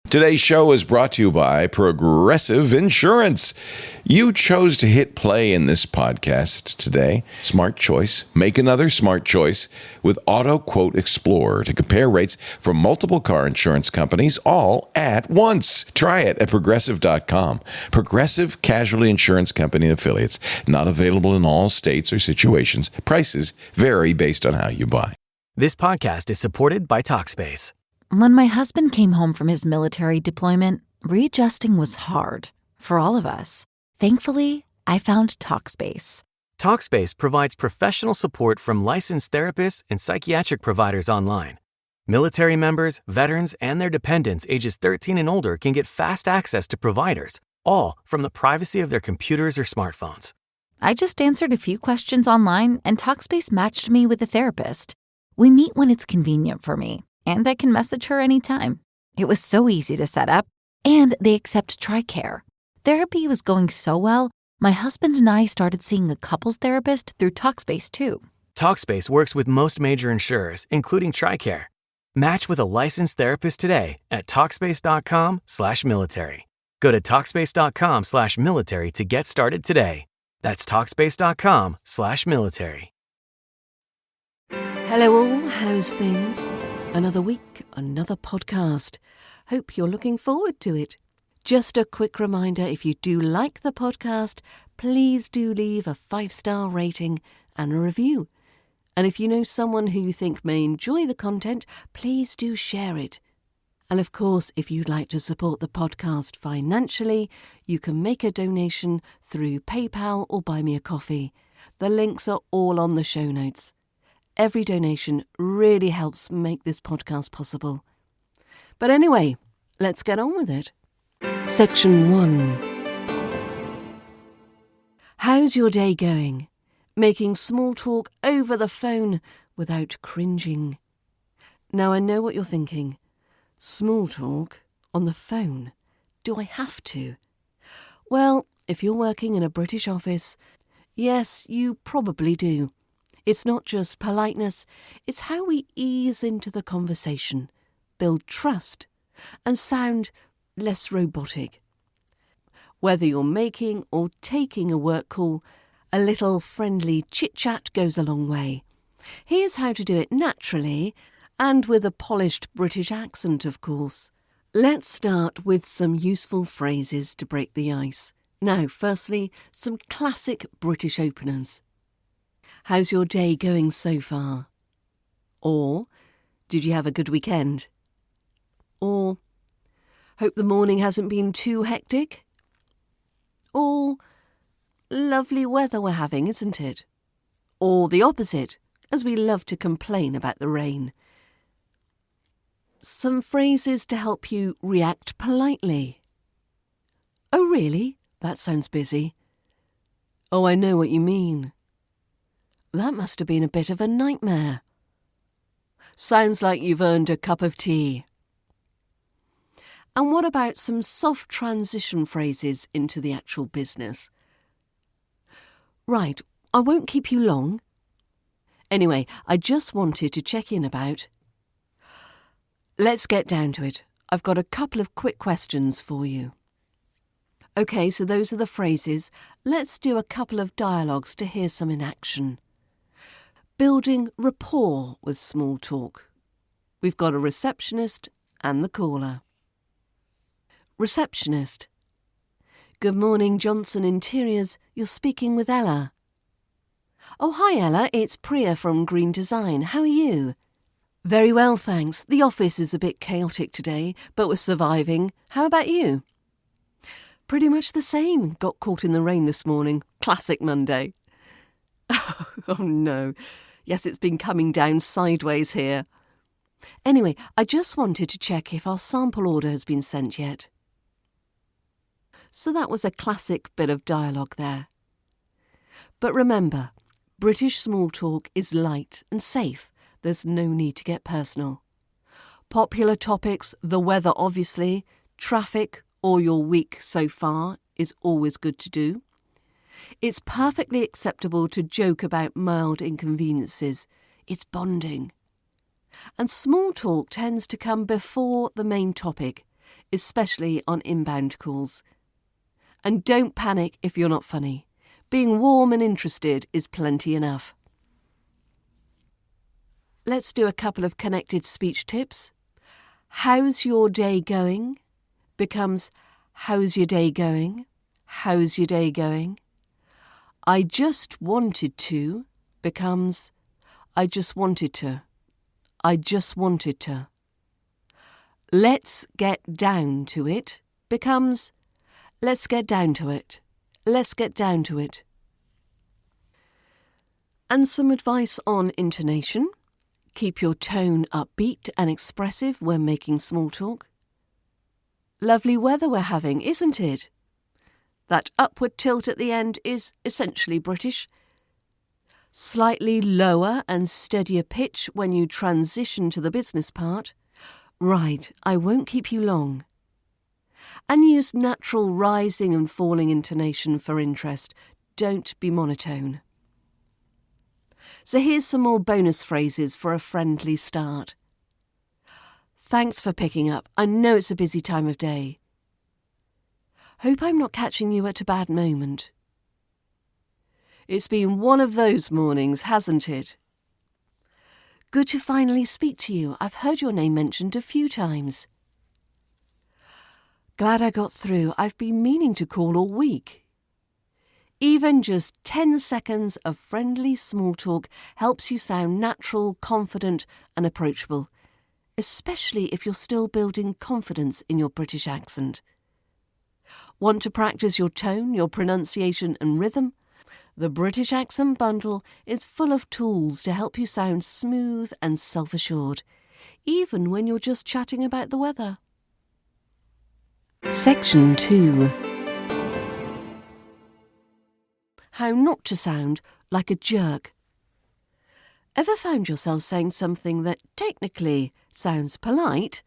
Today's show is brought to you by Progressive Insurance. You chose to hit play in this podcast today. Smart choice. Make another smart choice with Auto Quote Explorer to compare rates from multiple car insurance companies all at once. Try it at Progressive.com. Progressive Casualty Insurance Company and Affiliates. Not available in all states or situations. Prices vary based on how you buy. This podcast is supported by Talkspace. When my husband came home from his military deployment, readjusting was hard for all of us. Thankfully, I found Talkspace. Talkspace provides professional support from licensed therapists and psychiatric providers online. Military members, veterans, and their dependents ages 13 and older can get fast access to providers, all from the privacy of their computers or smartphones. I just answered a few questions online, and Talkspace matched me with a therapist. We meet when it's convenient for me, and I can message her anytime. It was so easy to set up, and they accept TRICARE. Therapy was going so well, my husband and I started seeing a couples therapist through Talkspace too. Talkspace works with most major insurers, including TRICARE. Match with a licensed therapist today at Talkspace.com/military. Go to Talkspace.com/military to get started today. That's Talkspace.com/military. Hello all, how's things? Another week, another podcast. Hope you're looking forward to it. Just a quick reminder, if you do like the podcast, please do leave a 5-star rating and a review. And if you know someone who you think may enjoy the content, please do share it. And of course, if you'd like to support the podcast financially, you can make a donation through PayPal or Buy Me a Coffee. The links are all on the show notes. Every donation really helps make this podcast possible. But anyway, let's get on with it. Section 1. How's your day going? Making small talk over the phone without cringing. Now I know what you're thinking. Small talk on the phone? Do I have to? Well, if you're working in a British office, yes, you probably do. It's not just politeness, it's how we ease into the conversation, build trust, and sound less robotic. Whether you're making or taking a work call, a little friendly chit-chat goes a long way. Here's how to do it naturally and with a polished British accent, of course. Let's start with some useful phrases to break the ice. Now, firstly, some classic British openers. How's your day going so far? Or, did you have a good weekend? Or, hope the morning hasn't been too hectic? Or, lovely weather we're having, isn't it? Or the opposite, as we love to complain about the rain. Some phrases to help you react politely. Oh, really? That sounds busy. Oh, I know what you mean. That must have been a bit of a nightmare. Sounds like you've earned a cup of tea. And what about some soft transition phrases into the actual business? Right, I won't keep you long. Anyway, I just wanted to check in about... Let's get down to it. I've got a couple of quick questions for you. OK, so those are the phrases. Let's do a couple of dialogues to hear some in action. Building rapport with small talk. We've got a receptionist and the caller. Receptionist. Good morning, Johnson Interiors. You're speaking with Ella. Oh, hi Ella, it's Priya from Green Design. How are you? Very well, thanks. The office is a bit chaotic today, but we're surviving. How about you? Pretty much the same. Got caught in the rain this morning. Classic Monday. Oh no. Yes, it's been coming down sideways here. Anyway, I just wanted to check if our sample order has been sent yet. So that was a classic bit of dialogue there. But remember, British small talk is light and safe. There's no need to get personal. Popular topics, the weather obviously, traffic or your week so far is always good to do. It's perfectly acceptable to joke about mild inconveniences. It's bonding. And small talk tends to come before the main topic. especially on inbound calls. And don't panic if you're not funny. Being warm and interested is plenty enough. Let's do a couple of connected speech tips. How's your day going becomes how's your day going? How's your day going? I just wanted to becomes I just wanted to. I just wanted to. Let's get down to it becomes let's get down to it. Let's get down to it. And some advice on intonation. Keep your tone upbeat and expressive when making small talk. Lovely weather we're having, isn't it? That upward tilt at the end is essentially British. Slightly lower and steadier pitch when you transition to the business part. Right, I won't keep you long. And use natural rising and falling intonation for interest. Don't be monotone. So here's some more bonus phrases for a friendly start. Thanks for picking up. I know it's a busy time of day. Hope I'm not catching you at a bad moment. It's been one of those mornings, hasn't it? Good to finally speak to you. I've heard your name mentioned a few times. Glad I got through. I've been meaning to call all week. Even just 10 seconds of friendly small talk helps you sound natural, confident and approachable, especially if you're still building confidence in your British accent. Want to practice your tone, your pronunciation and rhythm? The British Accent Bundle is full of tools to help you sound smooth and self-assured, even when you're just chatting about the weather. Section 2. How not to sound like a jerk. Ever found yourself saying something that technically sounds polite,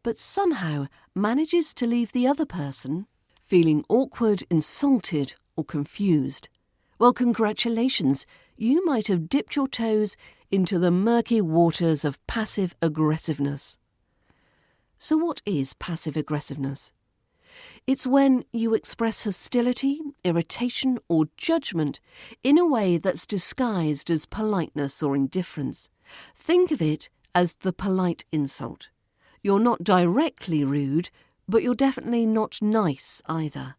but somehow manages to leave the other person feeling awkward, insulted, or confused? Well, congratulations, you might have dipped your toes into the murky waters of passive aggressiveness. So what is passive aggressiveness? It's when you express hostility, irritation, or judgment in a way that's disguised as politeness or indifference. Think of it as the polite insult. You're not directly rude, but you're definitely not nice either.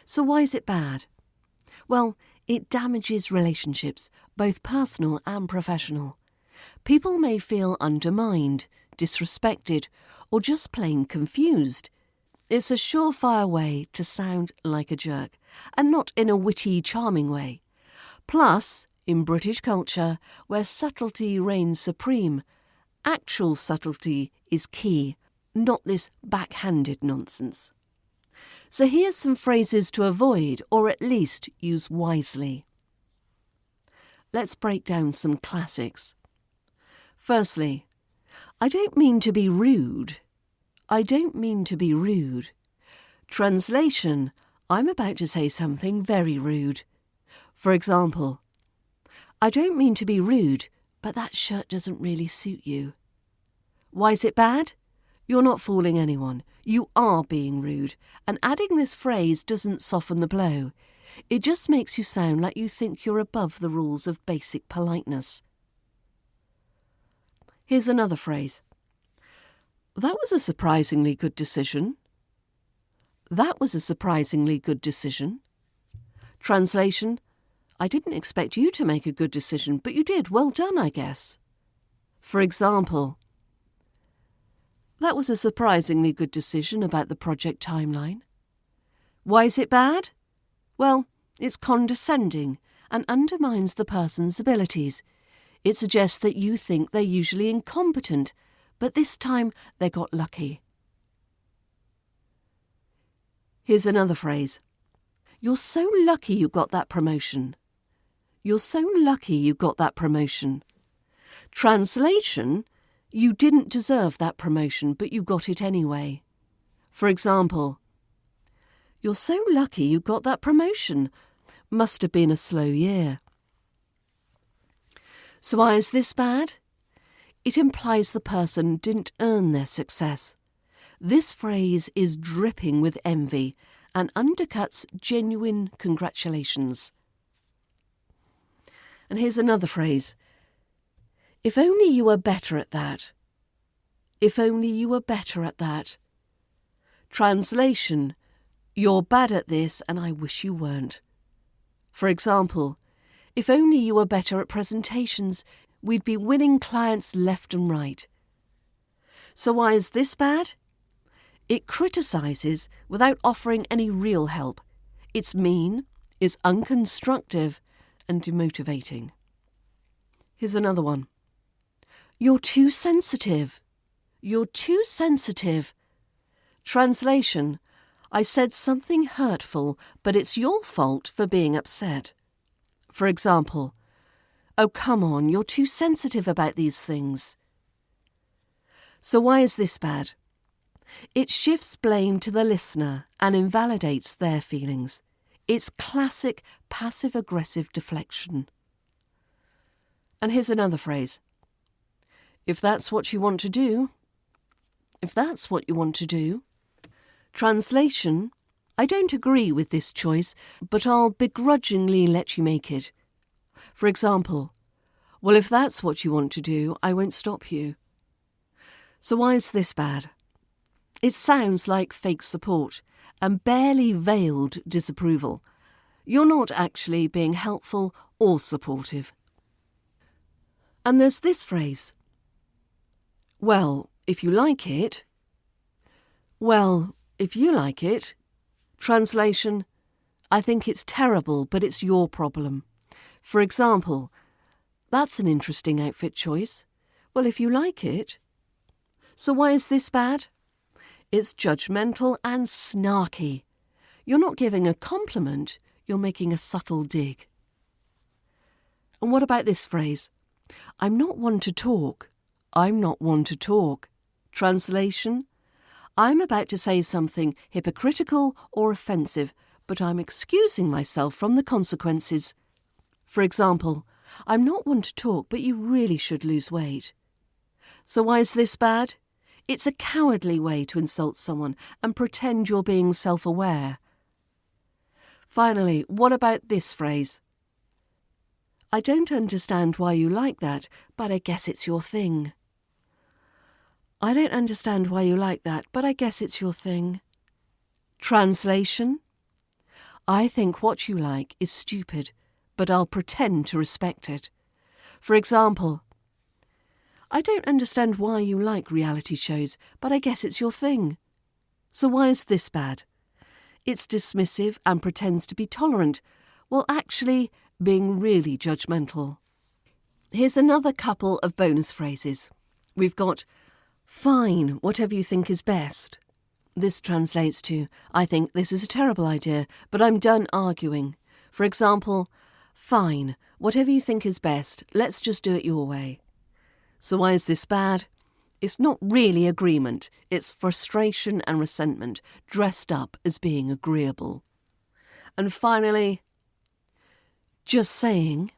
So why is it bad? Well, it damages relationships, both personal and professional. People may feel undermined, disrespected, or just plain confused. It's a surefire way to sound like a jerk, and not in a witty, charming way. Plus, in British culture, where subtlety reigns supreme, actual subtlety is key, not this backhanded nonsense. So here's some phrases to avoid, or at least use wisely. Let's break down some classics. Firstly, I don't mean to be rude. I don't mean to be rude. Translation, I'm about to say something very rude. For example, I don't mean to be rude, but that shirt doesn't really suit you. Why is it bad? You're not fooling anyone. You are being rude, and adding this phrase doesn't soften the blow. It just makes you sound like you think you're above the rules of basic politeness. Here's another phrase. That was a surprisingly good decision. That was a surprisingly good decision. Translation, I didn't expect you to make a good decision, but you did. Well done, I guess. For example, that was a surprisingly good decision about the project timeline. Why is it bad? Well, it's condescending and undermines the person's abilities. It suggests that you think they're usually incompetent, but this time they got lucky. Here's another phrase. You're so lucky you got that promotion. You're so lucky you got that promotion. Translation, you didn't deserve that promotion, but you got it anyway. For example, you're so lucky you got that promotion. Must have been a slow year. So why is this bad? It implies the person didn't earn their success. This phrase is dripping with envy and undercuts genuine congratulations. And here's another phrase. If only you were better at that. If only you were better at that. Translation, you're bad at this and I wish you weren't. For example, if only you were better at presentations, we'd be winning clients left and right. So why is this bad? It criticises without offering any real help. It's mean, it's unconstructive and demotivating. Here's another one. You're too sensitive. You're too sensitive. Translation, I said something hurtful, but it's your fault for being upset. For example, oh, come on, you're too sensitive about these things. So why is this bad? It shifts blame to the listener and invalidates their feelings. It's classic passive-aggressive deflection. And here's another phrase. If that's what you want to do. If that's what you want to do. Translation, I don't agree with this choice, but I'll begrudgingly let you make it. For example, well, if that's what you want to do, I won't stop you. So why is this bad? It sounds like fake support and barely veiled disapproval. You're not actually being helpful or supportive. And there's this phrase. Well, if you like it. Well, if you like it. Translation, I think it's terrible, but it's your problem. For example, that's an interesting outfit choice. Well, if you like it. So why is this bad? It's judgmental and snarky. You're not giving a compliment, you're making a subtle dig. And what about this phrase? I'm not one to talk. I'm not one to talk. Translation, I'm about to say something hypocritical or offensive, but I'm excusing myself from the consequences. For example, I'm not one to talk, but you really should lose weight. So why is this bad? It's a cowardly way to insult someone and pretend you're being self-aware. Finally, what about this phrase? I don't understand why you like that, but I guess it's your thing. I don't understand why you like that, but I guess it's your thing. Translation, I think what you like is stupid, but I'll pretend to respect it. For example, I don't understand why you like reality shows, but I guess it's your thing. So why is this bad? It's dismissive and pretends to be tolerant, while actually being really judgmental. Here's another couple of bonus phrases. We've got, fine, whatever you think is best. This translates to, I think this is a terrible idea, but I'm done arguing. For example, fine, whatever you think is best, let's just do it your way. So why is this bad? It's not really agreement. It's frustration and resentment dressed up as being agreeable. And finally, just saying,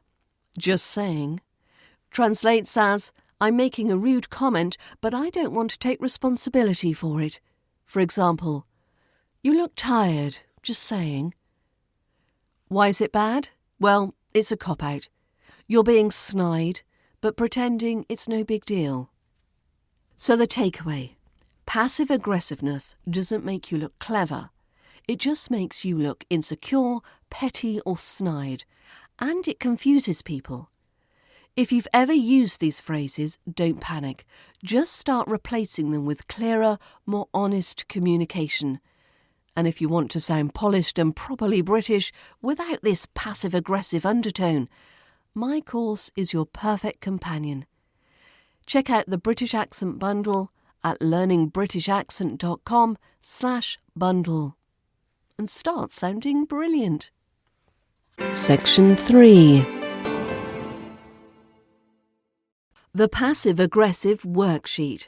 translates as, I'm making a rude comment, but I don't want to take responsibility for it. For example, you look tired, just saying. Why is it bad? Well, it's a cop-out. You're being snide, but pretending it's no big deal. So the takeaway, passive aggressiveness doesn't make you look clever. It just makes you look insecure, petty or snide, and it confuses people. If you've ever used these phrases, don't panic. Just start replacing them with clearer, more honest communication. And if you want to sound polished and properly British without this passive-aggressive undertone, my course is your perfect companion. Check out the British Accent Bundle at learningbritishaccent.com/bundle and start sounding brilliant. Section 3. The passive-aggressive worksheet.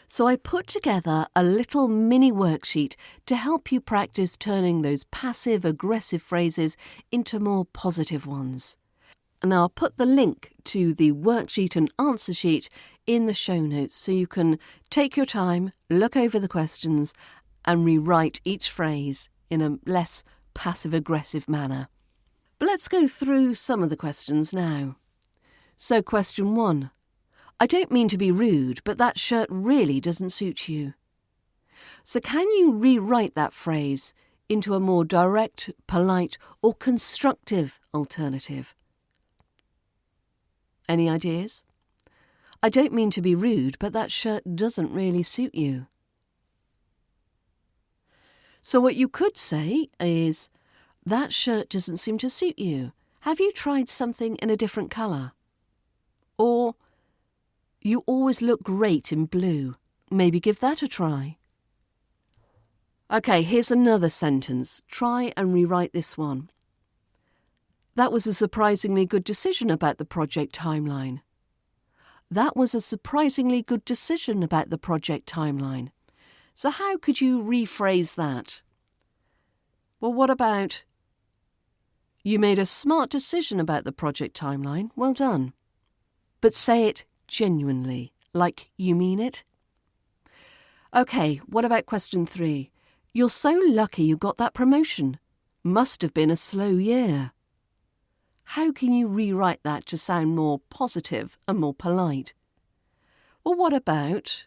So I put together a little mini worksheet to help you practice turning those passive-aggressive phrases into more positive ones. Now I'll put the link to the worksheet and answer sheet in the show notes so you can take your time, look over the questions and rewrite each phrase in a less passive-aggressive manner. But let's go through some of the questions now. So question 1. I don't mean to be rude, but that shirt really doesn't suit you. So can you rewrite that phrase into a more direct, polite or constructive alternative? Any ideas? I don't mean to be rude, but that shirt doesn't really suit you. So what you could say is, that shirt doesn't seem to suit you. Have you tried something in a different colour? Or, you always look great in blue. Maybe give that a try. Okay, here's another sentence. Try and rewrite this one. That was a surprisingly good decision about the project timeline. That was a surprisingly good decision about the project timeline. So how could you rephrase that? Well, what about, you made a smart decision about the project timeline. Well done. But say it genuinely, like you mean it. Okay, what about question 3? You're so lucky you got that promotion. Must have been a slow year. How can you rewrite that to sound more positive and more polite? Well, what about,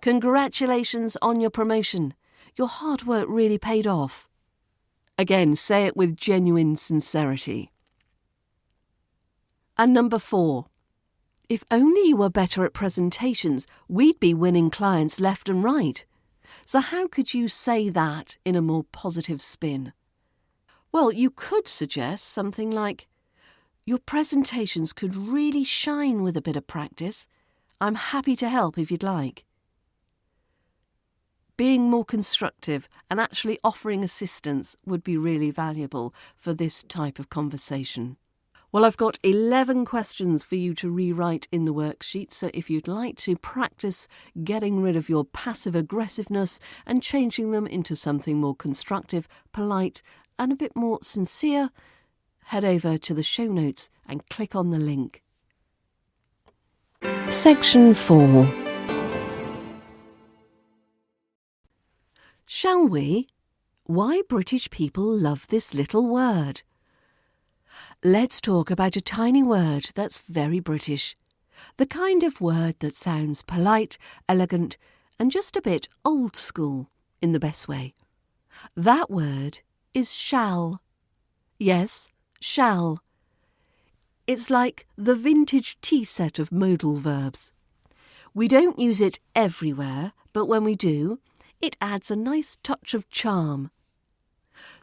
congratulations on your promotion. Your hard work really paid off. Again, say it with genuine sincerity. And number 4. If only you were better at presentations, we'd be winning clients left and right. So how could you say that in a more positive spin? Well, you could suggest something like, your presentations could really shine with a bit of practice. I'm happy to help if you'd like. Being more constructive and actually offering assistance would be really valuable for this type of conversation. Well, I've got 11 questions for you to rewrite in the worksheet, so if you'd like to practice getting rid of your passive aggressiveness and changing them into something more constructive, polite and a bit more sincere, head over to the show notes and click on the link. Section 4. Shall we? Why British people love this little word. Let's talk about a tiny word that's very British. The kind of word that sounds polite, elegant, and just a bit old school in the best way. That word is shall. Yes, shall. It's like the vintage tea set of modal verbs. We don't use it everywhere, but when we do, it adds a nice touch of charm.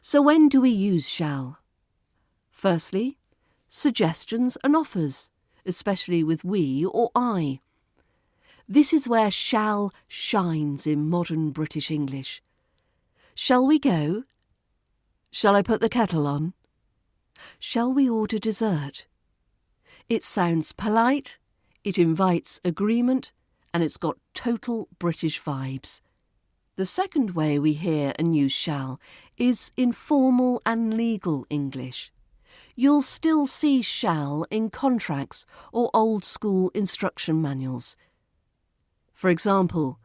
So when do we use shall? Firstly, suggestions and offers, especially with we or I. This is where shall shines in modern British English. Shall we go? Shall I put the kettle on? Shall we order dessert? It sounds polite, it invites agreement, and it's got total British vibes. The second way we hear and use shall is informal and legal English. You'll still see shall in contracts or old school instruction manuals. For example,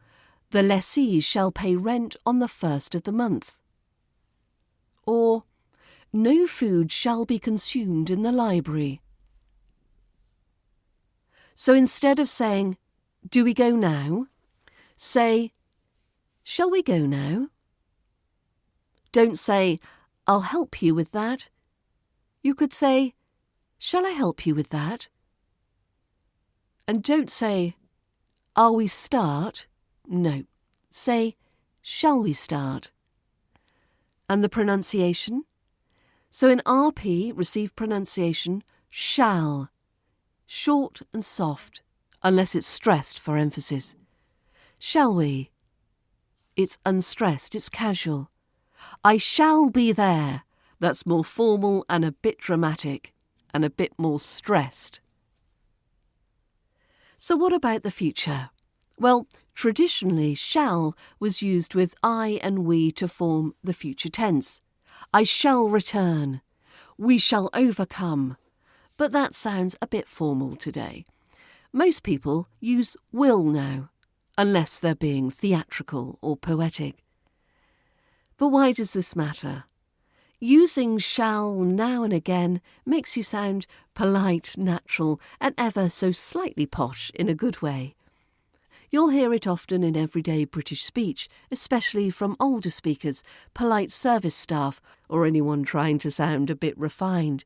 the lessee shall pay rent on the 1st of the month. Or, no food shall be consumed in the library. So instead of saying, do we go now? Say, shall we go now? Don't say, I'll help you with that. You could say, shall I help you with that? And don't say, are we start? No. Say, shall we start? And the pronunciation? So in RP, receive pronunciation, shall. Short and soft, unless it's stressed for emphasis. Shall we? It's unstressed, it's casual. I shall be there. That's more formal and a bit dramatic and a bit more stressed. So what about the future? Well, traditionally, shall was used with I and we to form the future tense. I shall return. We shall overcome. but that sounds a bit formal today. Most people use will now, unless they're being theatrical or poetic. But why does this matter? Using shall now and again makes you sound polite, natural, and ever so slightly posh in a good way. You'll hear it often in everyday British speech, especially from older speakers, polite service staff, or anyone trying to sound a bit refined.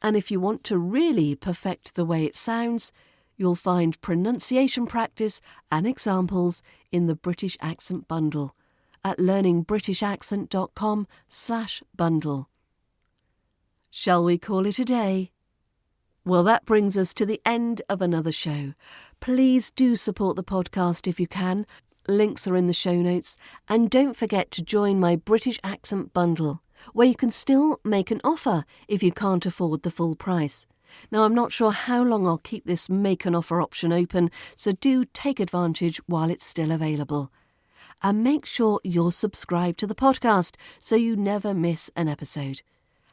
And if you want to really perfect the way it sounds, you'll find pronunciation practice and examples in the British Accent Bundle at learningbritishaccent.com/bundle. Shall we call it a day? Well, that brings us to the end of another show. Please do support the podcast if you can. Links are in the show notes. And don't forget to join my British Accent Bundle, where you can still make an offer if you can't afford the full price. Now, I'm not sure how long I'll keep this make an offer option open, so do take advantage while it's still available. And make sure you're subscribed to the podcast so you never miss an episode.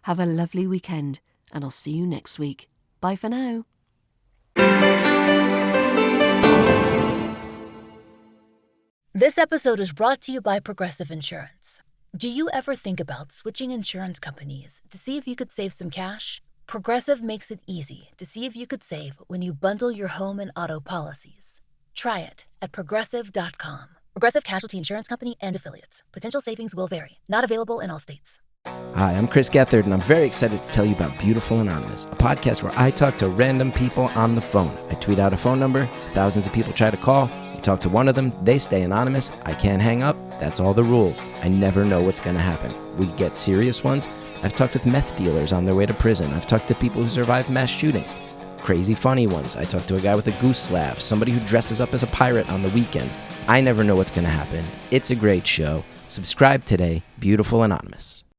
Have a lovely weekend, and I'll see you next week. Bye for now. This episode is brought to you by Progressive Insurance. Do you ever think about switching insurance companies to see if you could save some cash? Progressive makes it easy to see if you could save when you bundle your home and auto policies. Try it at Progressive.com. Progressive Casualty Insurance Company and Affiliates. Potential savings will vary. Not available in all states. Hi, I'm Chris Gethard, and I'm very excited to tell you about Beautiful Anonymous, a podcast where I talk to random people on the phone. I tweet out a phone number, thousands of people try to call. We talk to one of them, they stay anonymous, I can't hang up, that's all the rules. I never know what's going to happen. We get serious ones. I've talked with meth dealers on their way to prison. I've talked to people who survived mass shootings. Crazy funny ones. I talked to a guy with a goose laugh, somebody who dresses up as a pirate on the weekends. I never know what's going to happen. It's a great show. Subscribe today, Beautiful Anonymous.